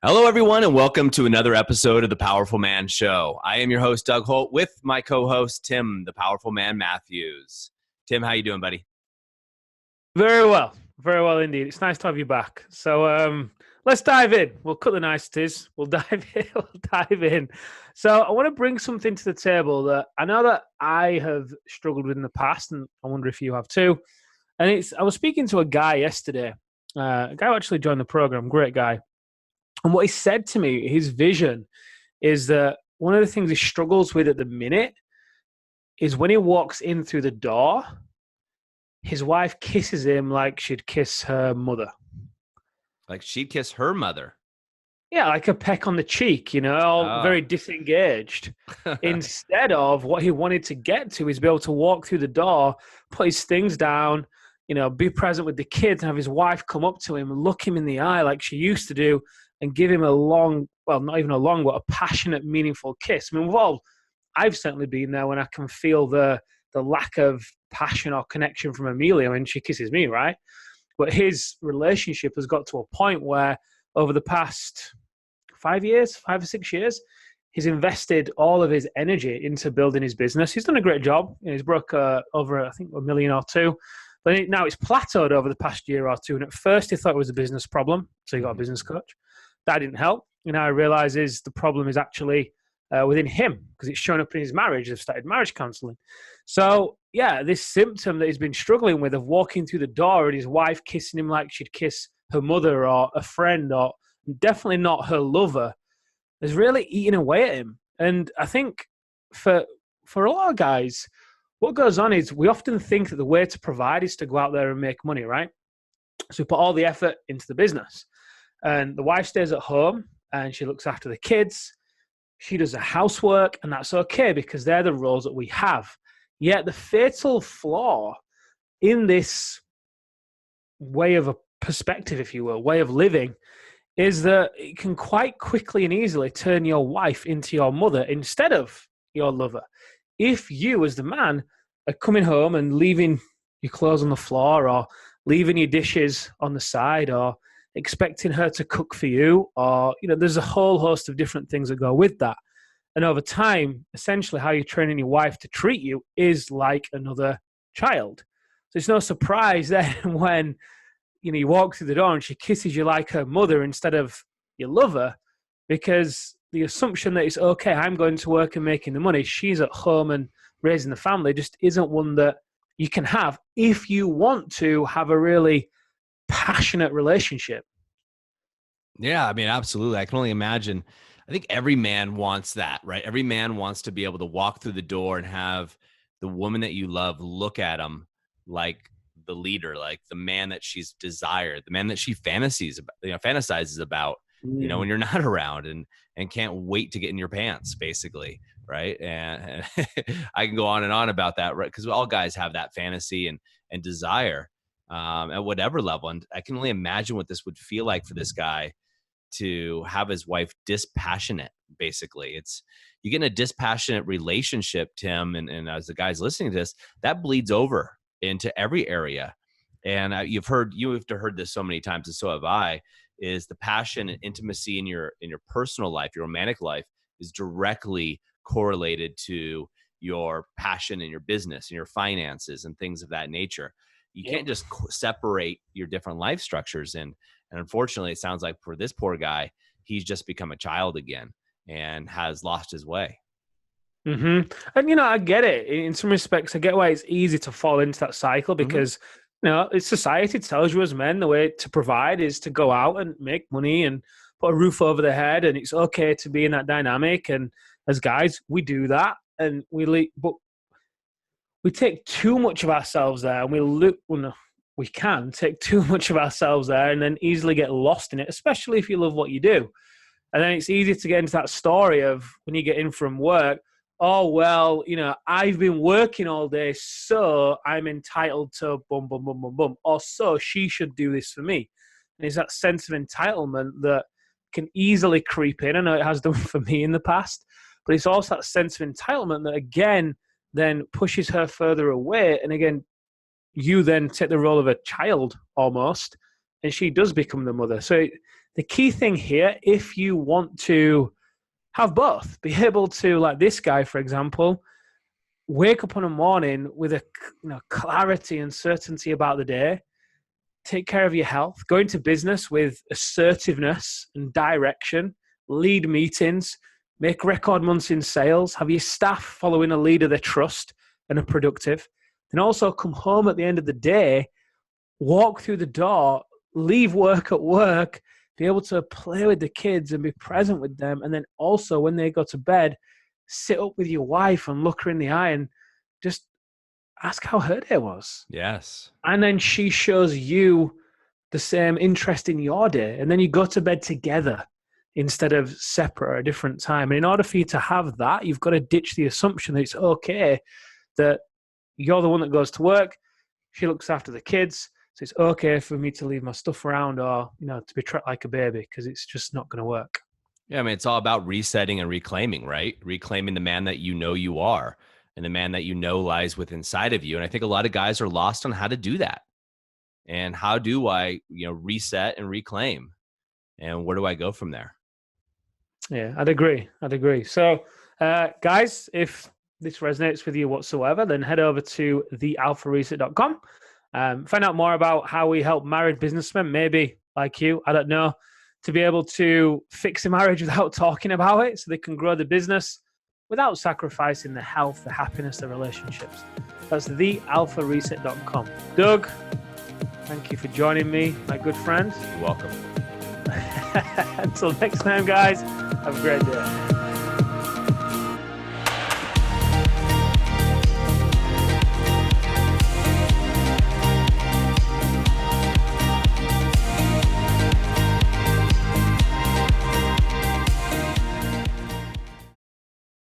Hello, everyone, and welcome to another episode of the Powerful Man Show. I am your host, Doug Holt, with my co-host, Tim, the Powerful Man Matthews. Tim, how you doing, buddy? Very well indeed. It's nice to have you back. So let's dive in. We'll cut the niceties. We'll dive in. So I want to bring something to the table that I know that I have struggled with in the past, and I wonder if you have too. And I was speaking to a guy yesterday, a guy who actually joined the program, great guy. And what he said to me, his vision is that one of the things he struggles with at the minute is when he walks in through the door, his wife kisses him like she'd kiss her mother. Like she'd kiss her mother? Yeah, like a peck on the cheek, very disengaged. Instead of what he wanted to get to is be able to walk through the door, put his things down, be present with the kids and have his wife come up to him and look him in the eye like she used to do and give him a long, well, not even a long, but a passionate, meaningful kiss. I mean, I've certainly been there when I can feel the lack of passion or connection from Amelia when she kisses me, right? But his relationship has got to a point where over the past 5 or 6 years, he's invested all of his energy into building his business. He's done a great job. He's broke over, I think, $1 million or $2 million. But now it's plateaued over the past year or two. And at first he thought it was a business problem. So he got a business coach. That didn't help. And now he realizes the problem is actually within him because it's shown up in his marriage. They've started marriage counseling. So, yeah, this symptom that he's been struggling with of walking through the door and his wife kissing him like she'd kiss her mother or a friend or definitely not her lover has really eaten away at him. And I think for a lot of guys, what goes on is we often think that the way to provide is to go out there and make money, right? So we put all the effort into the business. And the wife stays at home and she looks after the kids. She does the housework, and that's okay because they're the roles that we have. Yet the fatal flaw in this way of a perspective, if you will, way of living, is that it can quite quickly and easily turn your wife into your mother instead of your lover. If you, as the man, are coming home and leaving your clothes on the floor or leaving your dishes on the side or expecting her to cook for you, or, there's a whole host of different things that go with that. And over time, essentially how you're training your wife to treat you is like another child. So it's no surprise then when, you walk through the door and she kisses you like her mother instead of your lover, because the assumption that it's okay, I'm going to work and making the money, she's at home and raising the family, just isn't one that you can have if you want to have a really passionate relationship. Yeah, I mean, absolutely. I can only imagine. I think every man wants that, right? Every man wants to be able to walk through the door and have the woman that you love look at him like the leader, like the man that she's desired, the man that she fantasizes about, when you're not around and can't wait to get in your pants, basically, right? And I can go on and on about that, right? Because all guys have that fantasy and desire at whatever level. And I can only imagine what this would feel like for this guy to have his wife dispassionate. Basically, you get in a dispassionate relationship, Tim, and as the guys listening to this, that bleeds over into every area. And you have heard this so many times, and so have I, is the passion and intimacy in your personal life, your romantic life, is directly correlated to your passion in your business and your finances and things of that nature. You can't just separate your different life structures. And unfortunately, it sounds like for this poor guy, he's just become a child again and has lost his way. Mm-hmm. And, I get it. In some respects, I get why it's easy to fall into that cycle because, it's society tells you as men the way to provide is to go out and make money and put a roof over their head. And it's okay to be in that dynamic. And as guys, we do that. And but we take too much of ourselves there, and we can take too much of ourselves there and then easily get lost in it, especially if you love what you do. And then it's easy to get into that story of when you get in from work, oh, well, I've been working all day, so I'm entitled to bum, bum, bum, bum, bum. Or so she should do this for me. And it's that sense of entitlement that can easily creep in. I know it has done for me in the past, but it's also that sense of entitlement that, again, then pushes her further away. And again, you then take the role of a child almost, and she does become the mother. So the key thing here, if you want to have both, be able to, like this guy, for example, wake up in the morning with a clarity and certainty about the day, take care of your health, go into business with assertiveness and direction, lead meetings, make record months in sales, have your staff following a leader they trust and are productive, then also come home at the end of the day, walk through the door, leave work at work, be able to play with the kids and be present with them. And then also when they go to bed, sit up with your wife and look her in the eye and just ask how her day was. Yes. And then she shows you the same interest in your day. And then you go to bed together instead of separate at a different time. And in order for you to have that, you've got to ditch the assumption that it's okay that you're the one that goes to work, she looks after the kids, so it's okay for me to leave my stuff around or, to be treated like a baby, because it's just not going to work. Yeah, I mean, it's all about resetting and reclaiming, right? Reclaiming the man that you are and the man that lies within inside of you. And I think a lot of guys are lost on how to do that. And how do I, reset and reclaim? And where do I go from there? Yeah, I'd agree. So, guys, if this resonates with you whatsoever, then head over to thealphareset.com. Find out more about how we help married businessmen, maybe like you, I don't know, to be able to fix a marriage without talking about it so they can grow the business without sacrificing the health, the happiness, the relationships. That's thealphareset.com. Doug, thank you for joining me, my good friend. You're welcome. Until next time, guys, have a great day.